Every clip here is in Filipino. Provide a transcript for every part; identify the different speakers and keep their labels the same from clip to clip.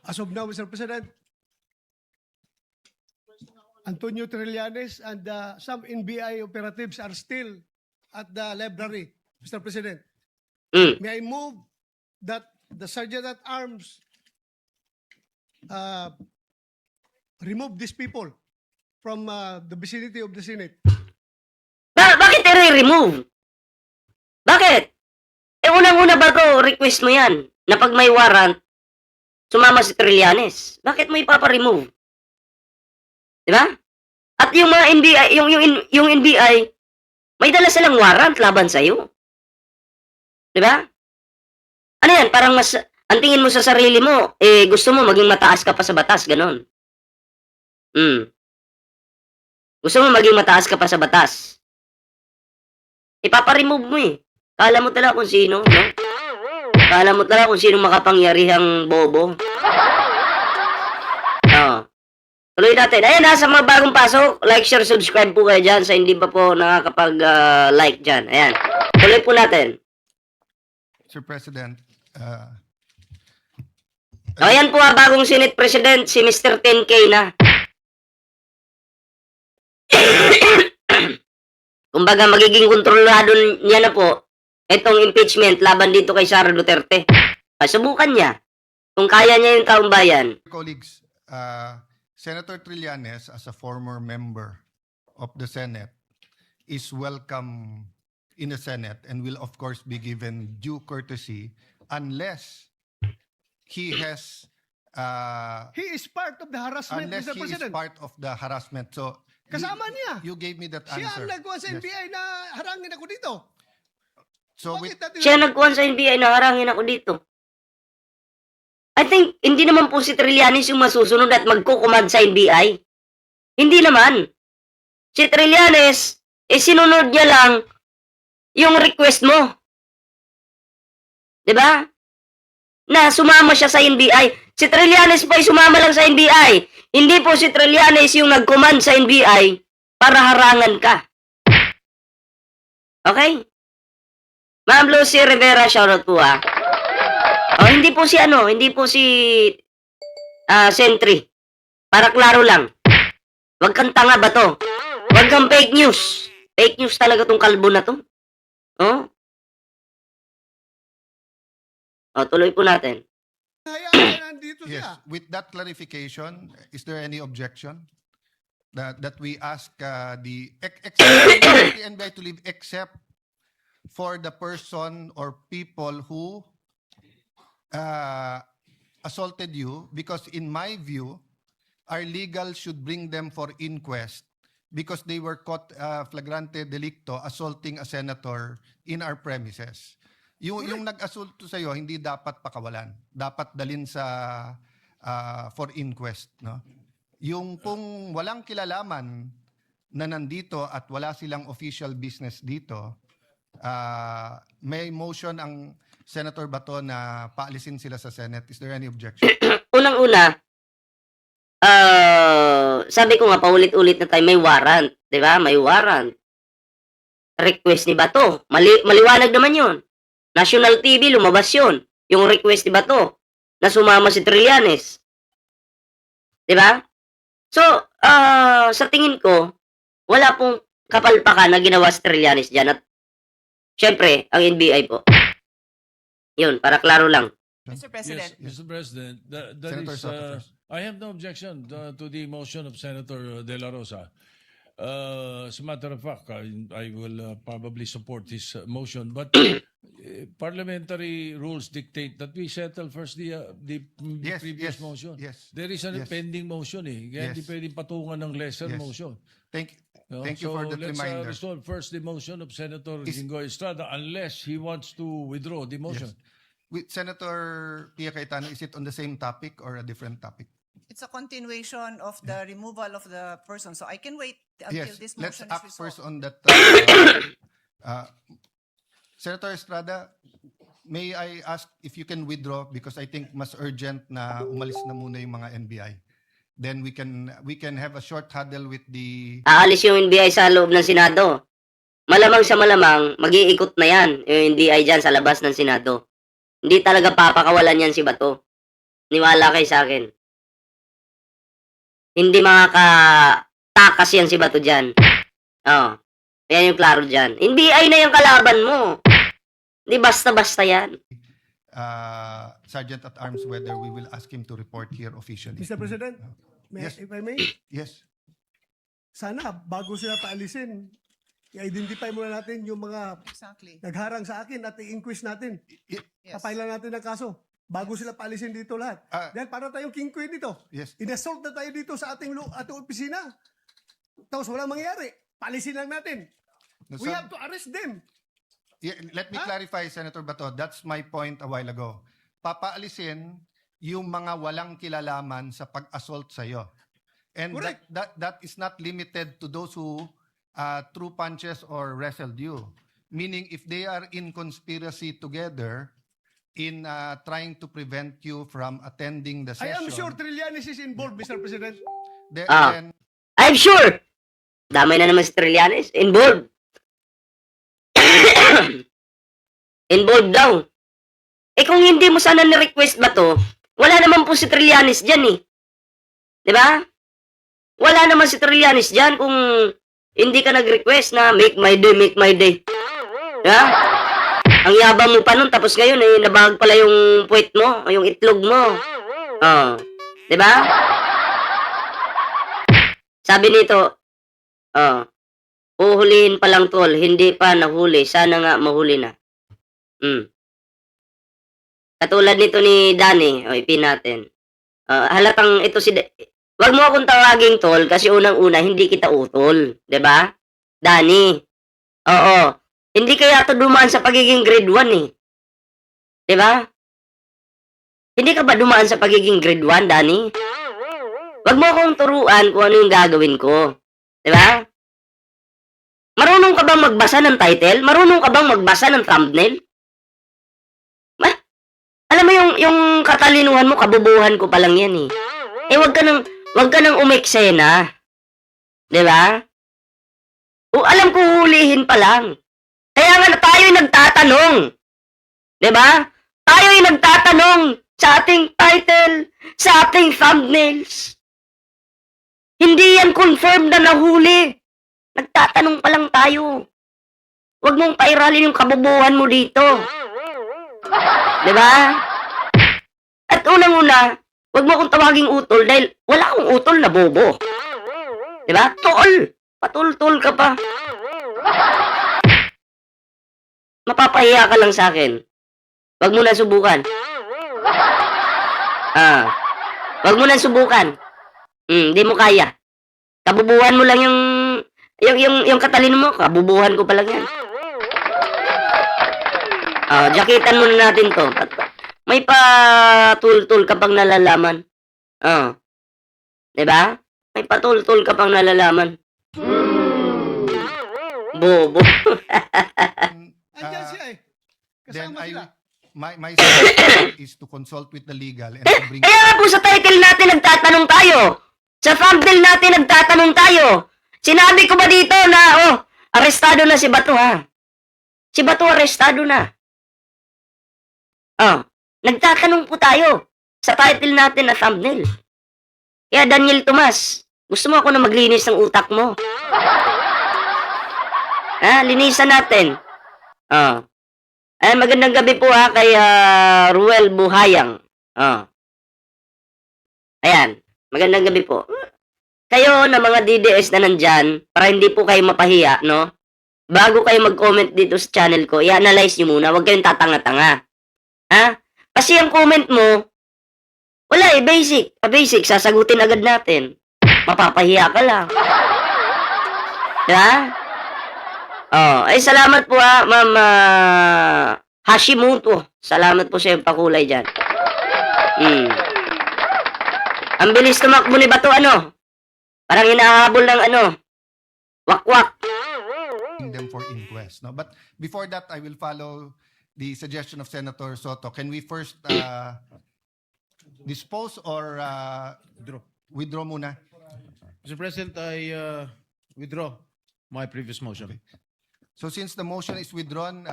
Speaker 1: As of now, Mr. President, Antonio Trillanes and some NBI operatives are still at the library, Mr. President. May I move that the Sergeant at Arms remove these people from the vicinity of the Senate?
Speaker 2: Bakit i-remove? Bakit? Unang-una ba to, request mo yan, na pag may warrant, sumama si Trillanes. Bakit mo ipapa-remove? Diba? At yung mga NBI, yung NBI, may dala silang warrant laban sa'yo. Diba? Ano yan? Parang ang tingin mo sa sarili mo, gusto mo maging mataas ka pa sa batas, ganon. Gusto mo maging mataas ka pa sa batas. Ipapa-remove mo eh. Kala mo talaga kung sino, no? Kala mo talaga kung sino makapangyarihang bobo. Tuloy natin. Ayan, sa mga bagong pasok, like, share, subscribe po kayo dyan sa hindi pa po nakakapag-like dyan. Ayan. Tuloy po natin.
Speaker 3: Mr. President,
Speaker 2: Ayan po bagong Senate President, si Mr. 10K na. Kumbaga, magiging kontrolado niya na po itong impeachment laban dito kay Sara Duterte. Subukan niya. Kung kaya niya yung taong bayan.
Speaker 3: colleagues, Senator Trillanes, as a former member of the Senate, is welcome in the Senate and will of course be given due courtesy unless he has
Speaker 1: He is part of the harassment,
Speaker 3: unless
Speaker 1: Mr.
Speaker 3: he is
Speaker 1: President.
Speaker 3: part of the harassment. So
Speaker 1: Kasama niya.
Speaker 3: you gave me that
Speaker 1: Siya
Speaker 3: answer.
Speaker 1: ang nagkuha sa
Speaker 3: Yes.
Speaker 1: NBI na harangin ako dito.
Speaker 3: So
Speaker 1: Bakit natin-
Speaker 2: Siya nagkuhan sa NBI na harangin ako dito. I think, hindi naman po si Trillanes yung masusunod at magkukumad sa NBI. Hindi naman. Si Trillanes, sinunod niya lang yung request mo. Diba? Na sumama siya sa NBI. Si Trillanes po ay sumama lang sa NBI. Hindi po si Trillanes yung nag-command sa NBI para harangan ka. Okay? Ma'am Lucy Rivera, shoutout po hindi po si Sentry. Para klaro lang. Huwag kang tanga ba to? Huwag kang fake news. Fake news talaga tong kalbo na to. Tuloy po natin.
Speaker 1: Hayaan, nandito
Speaker 3: yes,
Speaker 1: siya.
Speaker 3: with that clarification, is there any objection that we ask the NBI to leave except for the person or people who assaulted you? Because in my view, our legal should bring them for inquest because they were caught flagrante delicto assaulting a senator in our premises. Yung nag-assault sa iyo hindi dapat pakawalan. Dapat dalhin sa for inquest, no? Yung kung walang kilalaman na nandito at wala silang official business dito, may motion ang Senator Bato na paalisin sila sa Senate. Is there any objection?
Speaker 2: Unang-una, sabi ko nga paulit-ulit na tayo, may warrant. Diba? May warrant. Request ni Bato. Maliwanag naman yun. National TV, lumabas yun. Yung request ni Bato na sumama si Trillanes. Diba? So, sa tingin ko, wala pong kapalpakan na ginawa si Trillanes dyan. At syempre, ang NBI po. Yun, para klaro lang.
Speaker 4: Mr. President.
Speaker 5: Yes, Mr. President, that
Speaker 3: Senator
Speaker 5: is,
Speaker 3: Soto first.
Speaker 5: I have no objection to the motion of Senator De La Rosa. As a matter of fact, I will probably support his motion, but parliamentary rules dictate that we settle first the
Speaker 3: Yes,
Speaker 5: previous
Speaker 3: yes,
Speaker 5: motion.
Speaker 3: yes,
Speaker 5: There is a
Speaker 3: yes.
Speaker 5: pending motion Kaya hindi
Speaker 3: Yes.
Speaker 5: pwedeng patungan ng lesser
Speaker 3: Yes.
Speaker 5: motion.
Speaker 3: Thank
Speaker 5: No?
Speaker 3: Thank you for that
Speaker 5: let's
Speaker 3: reminder.
Speaker 5: resolve first the motion of Senator
Speaker 3: Is-
Speaker 5: Jinggoy Estrada unless he wants to withdraw the motion.
Speaker 3: With Senator Pia Cayetano, is it on the same topic or a different topic?
Speaker 4: It's a continuation of the removal of the person. So I can wait until
Speaker 3: Yes,
Speaker 4: this
Speaker 3: let's
Speaker 4: motion is
Speaker 3: act first
Speaker 4: resolved.
Speaker 3: on that. Senator Estrada, may I ask if you can withdraw because I think mas urgent na umalis na muna yung mga NBI. Then we can have a short huddle with the
Speaker 2: Aalis yung NBI sa loob ng Senado. Malamang sa malamang, mag-iikot na yan, yung NBI dyan sa labas ng Senado. Hindi talaga papakawalan yan si Bato. Niwala kayo sa akin. Hindi makakatakas yan si Bato dyan. Oh. Yan yung klaro dyan. Hindi ay na yung kalaban mo. Hindi basta-basta yan.
Speaker 3: Sergeant at Arms whether we will ask him to report here officially.
Speaker 1: Mr. President,
Speaker 3: Yes.
Speaker 1: if I may,
Speaker 3: Yes.
Speaker 1: sana bago sila paalisin, i-identify muna natin yung mga
Speaker 4: Exactly.
Speaker 1: nagharang sa akin at i-inquest natin.
Speaker 3: Y-
Speaker 4: Yes.
Speaker 1: Kapailan natin ng kaso. Bago sila paalisin dito lahat. Dahil para tayong king queen dito.
Speaker 3: Yes.
Speaker 1: Inassault na tayo dito sa ating opisina. Tapos walang mangyari. Paalisin lang natin.
Speaker 3: No,
Speaker 1: We
Speaker 3: so-
Speaker 1: have to arrest them.
Speaker 3: Yeah, let me clarify, Senator Bato. That's my point a while ago. Papaalisin yung mga walang kilalaman sa pag-assault sa iyo. And
Speaker 1: Correct.
Speaker 3: that is not limited to those who threw punches or wrestled you. Meaning, if they are in conspiracy together in trying to prevent you from attending the
Speaker 1: I
Speaker 3: session,
Speaker 1: am sure Trillanes is involved, Mr. President.
Speaker 3: then
Speaker 2: I'm sure. Damay na naman si Trillanes. Involved. Involved daw. Eh kung hindi mo sana ni-request ba to, wala naman po si Trillanes dyan eh. Di ba? Wala naman si Trillanes dyan kung hindi ka nag-request na make my day, make my day. Ha? Ang yabang mo pa nun, tapos ngayon eh, nabahag pala yung puwet mo, o yung itlog mo. Oh. Di ba? Sabi nito, uhulihin pa lang tol, hindi pa nahuli, sana nga mahuli na. Katulad nito ni Danny, o ipin natin. Halatang ito si... Wag mo akong tawaging tol kasi unang-una hindi kita utol, 'di ba? Danny. Oo. Hindi kaya to dumaan sa pagiging grade 1 eh. 'Di ba? Hindi ka ba dumaan sa pagiging grade 1, Danny? Wag mo akong turuan kung ano yung gagawin ko. 'Di ba? Marunong ka bang magbasa ng title? Marunong ka bang magbasa ng thumbnail? Alam mo yung katalinuhan mo, kabubuhan ko pa lang yan eh. Eh wag ka nang umeksena. 'Di ba? O alam ko hulihin pa lang. Kaya nga tayo'y nagtatanong. 'Di ba? Tayo'y nagtatanong sa ating title, sa ating thumbnails. Hindi yan confirmed na nahuli. Nagtatanong pa lang tayo. Wag mong pairalin yung kabubuhan mo dito. 'Di ba? At unang-una, wag mo akong tawaging utol dahil wala akong utol na bobo. 'Di ba? Tol, patul-tol ka pa. Mapapahiya ka lang sa akin. Wag mo na subukan. Wag mo na subukan. Hindi mo kaya. Kabubuhan mo lang yung katalino mo, kabubuhan ko pa lang yan. Jakitan muna natin to. May patul-tul ka pang nalalaman. Diba? May patul-tul ka pang nalalaman. Bobo.
Speaker 1: Andyan siya eh.
Speaker 3: then
Speaker 1: Kasama sila.
Speaker 3: my suggestion is to consult with the legal and to bring
Speaker 2: Kaya nga po sa title natin nagtatanong tayo. Sa thumbnail natin nagtatanong tayo. Sinabi ko ba dito na, arestado na si Bato ha? Si Bato arestado na. Nagtatanong po tayo sa title natin na thumbnail. Kaya Daniel Tomas, gusto mo ako na maglinis ng utak mo? Linisan natin. Magandang gabi po ha kay Ruel Buhayang. Ayan, magandang gabi po. Kayo na mga DDS na nandyan, para hindi po kayo mapahiya, no? Bago kayo mag-comment dito sa channel ko, i-analyze nyo muna, huwag kayong tatanga-tanga. Kasi ang comment mo, wala eh, basic. Basic, sasagutin agad natin. Mapapahiya ka lang. Diba? Ay salamat po Ma'am Hashimoto. Salamat po sa iyong pakulay dyan. Ang bilis tumakbo ni Bato, Parang hinahabol ng wakwak.
Speaker 3: them for inquest. No? But before that, I will follow the suggestion of Senator Soto. Can we first dispose or withdraw muna?
Speaker 5: Mr. President, I withdraw my previous motion.
Speaker 3: So since the motion is withdrawn,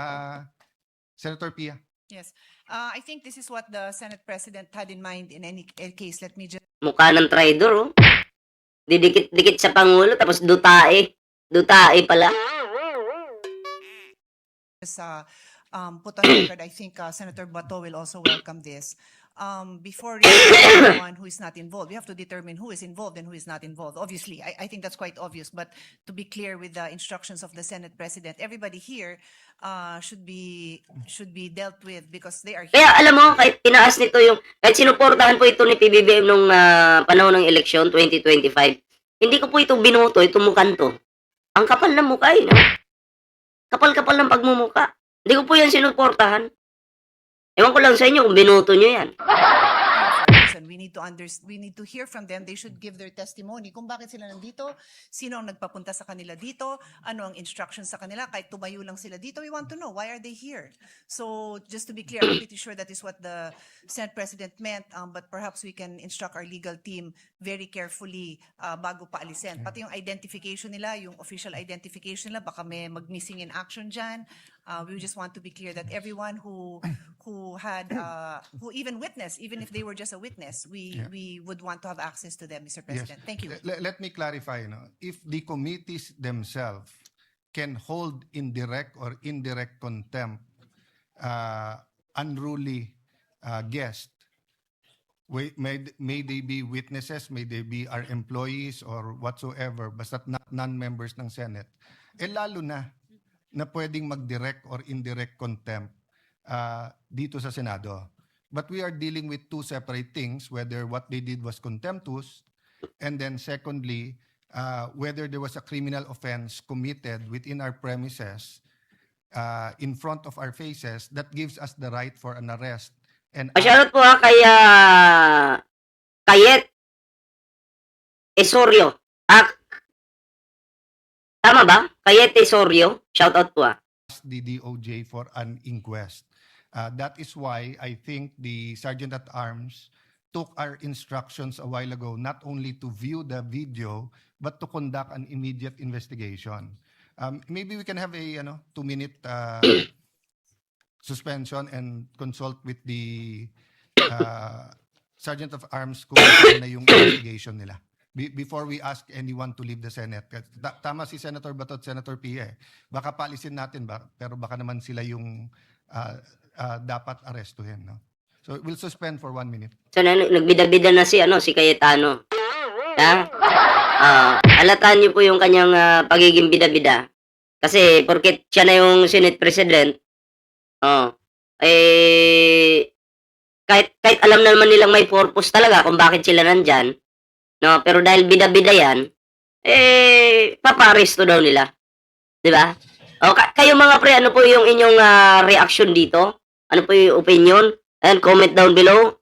Speaker 3: Senator Pia.
Speaker 4: Yes. I think this is what the Senate President had in mind in any case. Let me
Speaker 2: Mukha ng traidor, oh. Didikit-dikit sa Pangulo, tapos dutae. Dutae pala.
Speaker 4: just put on record, I think Senator Bato will also welcome this. Before removing anyone who is not involved, we have to determine who is involved and who is not involved. Obviously, I think that's quite obvious. But to be clear with the instructions of the Senate President, everybody here should be dealt with because they are here.
Speaker 2: Kaya alam mo, kahit tinaas nito yung, kahit sinuportahan po ito ni PBBM nung panahon ng eleksyon, 2025, hindi ko po ito binoto, ito mukan to. Ang kapal ng mukha, no? Kapal-kapal ng pagmumuka. Hindi ko po yan sinuportahan. Ewan ko lang sa inyo kung binoto nyo yan.
Speaker 4: We need to hear from them. They should give their testimony kung bakit sila nandito, sino ang nagpapunta sa kanila dito, ano ang instructions sa kanila, kahit tumayo lang sila dito, we want to know, why are they here? So, just to be clear, I'm pretty sure that is what the Senate President meant, but perhaps we can instruct our legal team very carefully bago pa alisin. Pati yung identification nila, yung official identification nila, baka may mag-missing in action dyan. We just want to be clear that everyone who had who even witnessed, even if they were just a witness, we would want to have access to them, Mr. President. Thank you.
Speaker 3: Let me clarify, if the committees themselves can hold in direct or indirect contempt unruly guests, may they be witnesses, may they be our employees or whatsoever, basta not non-members ng Senate, lalo na pwedeng mag-direct or indirect contempt dito sa Senado. But we are dealing with two separate things, whether what they did was contemptuous, and then secondly, whether there was a criminal offense committed within our premises, in front of our faces, that gives us the right for an arrest. And
Speaker 2: Shoutout po kay Kayet Esorio. Tama ba? Kayet Esorio. Shoutout po
Speaker 3: the DOJ for an inquest. That is why I think the Sergeant at Arms took our instructions a while ago not only to view the video but to conduct an immediate investigation. Maybe we can have a 2-minute suspension and consult with the Sergeant of Arms kung ano na yung investigation nila. Before we ask anyone to leave the Senate. Tama si Senator Bato at Senator Pia. Baka palisin natin, pero baka naman sila yung dapat arestuhin. No? So we'll suspend for 1 minute.
Speaker 2: So, nagbida-bida na si Cayetano. Ha? Alataan niyo po yung kanyang pagiging bida-bida. Kasi, porket siya na yung Senate President, kahit alam naman nilang may purpose talaga kung bakit sila nandyan, no, pero dahil bida-bida yan, paparesto daw nila. Di ba? O, kayo mga pre, ano po yung inyong reaction dito? Ano po yung opinion? And comment down below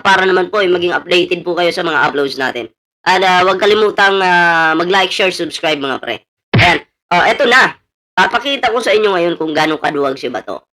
Speaker 2: para naman po maging updated po kayo sa mga uploads natin. At huwag kalimutang mag-like, share, subscribe mga pre. Ayan. Eto na. Papakita ko sa inyo ngayon kung gaano kaduwag si Bato.